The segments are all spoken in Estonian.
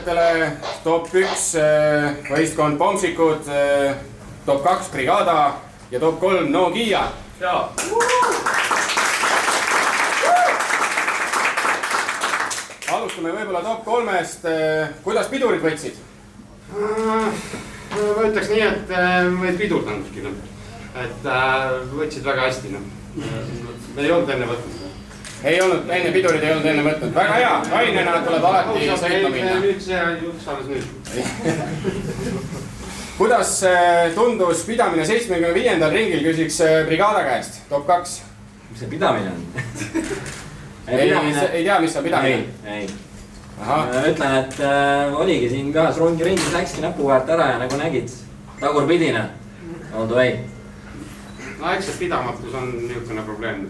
võitjatele top 1 võistkond Pomsikud, top 2 Brigada ja top 3 Nokia. Alustame võib-olla top 3-st. Kuidas pidurid võtsid? Ma ütleks nii, et meid pidurdanudki. Et võtsid väga hästi. Me ei olnud enne võtnud. Ei olnud, enne pidurid ei olnud enne võtnud. Väga hea, kainena tuleb alati sõitma minna. Nüüd see juks alles nüüd. Kuidas tundus pidamine 75. ringil, küsiks Brigada käest, top 2? Mis see pidamine on? Ei tea, mis on pidamine? Ei. Ütlen, et oligi siin kahas rongi ringis, läkski näpu vahelt ära ja nagu nägid, tagurpidine. All the way. No eks see pidamatus on niisugune probleem.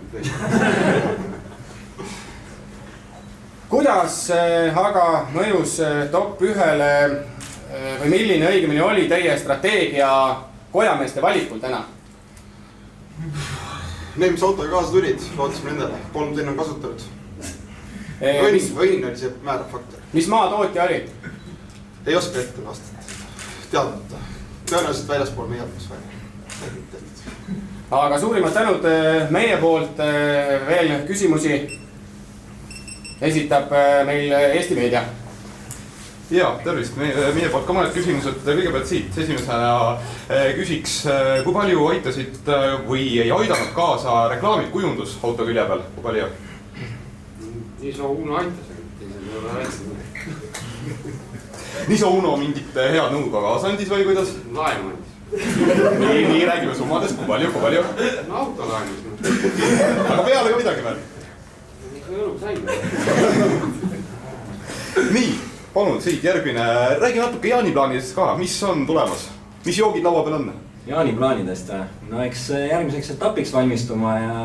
Kuidas aga mõjus top 1-le või milline õigemini oli teie strateegia kojameeste valikul täna? Need, mis autoga kaasa tulid, lootsime nendele. 3 tinn on kasutanud. Õnn oli see määrav faktor. Mis maatootja oli? Ei oska ette vastada. Teadmata. Tõenäoliselt väljaspool meie atmosfääri. Aga suurimad tänud meie poolt. Veel küsimusi esitab meil Eesti Meedia. Ja, tervist. Meie poolt ka mõned küsimused. Kõigepealt siit esimesena küsiks, kui palju aitasid või ei aidanud kaasa reklaamid kujundus auto külje peal? Kui palju? Niso Uno aitas. Niso Uno mingit head nõu ka kaasa andis või kuidas? Laenu andis. Nii räägime summadest, kui palju? No auto laenus. Aga peale ka midagi veel? Õlu sain. Nii, palun siit järgmine. Räägi natuke jaaniplaanidest ka. Mis on tulemas? Mis joogid laua peal on? Jaaniplaanidest? No eks järgmiseks etapiks valmistuma ja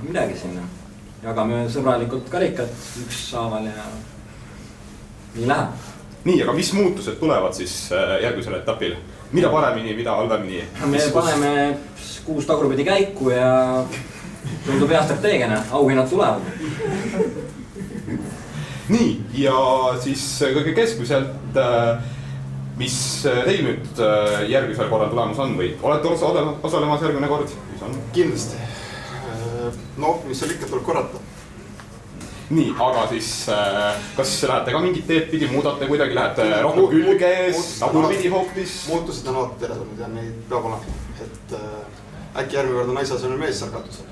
midagi sinna. Jagame sõbralikult karikat ükshaaval ja nii läheb. Nii, aga mis muutused tulevad siis järgmisel etapil? Mida paremini, mida halvemini? Me paneme 6 tagurpidi käiku ja tundub hea strateegiana. Auhinnad tulevad. Nii, ja siis kõige keskmiselt, mis teil nüüd järgmisel korral tulemus on või olete osalemas järgmine kord? Kindlasti. No, mis seal ikka tuleb korrata. Nii, aga siis kas lähete ka mingit teed pidi, muudate kuidagi, lähete rohkem külges, tagurpidi hoopis? Muutused on alati teretulnud ja neid peab olema. Et äkki järgmine kord on naisaasemel mees seal katusel.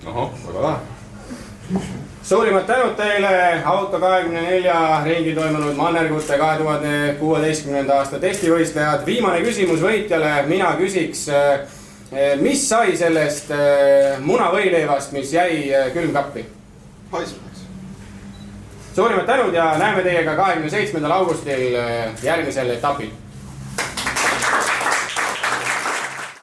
Ohoh, väga vähe. Suurimad tänud teile Auto 24 ringi toimunud Mannergute 2016. aasta testivõistlejad. Viimane küsimus võitjale, mina küsiks, mis sai sellest munavõileivast, mis jäi külmkappi? Haisnud. Suurimad tänud ja näeme teiega 27. augustil järgmisel etapil.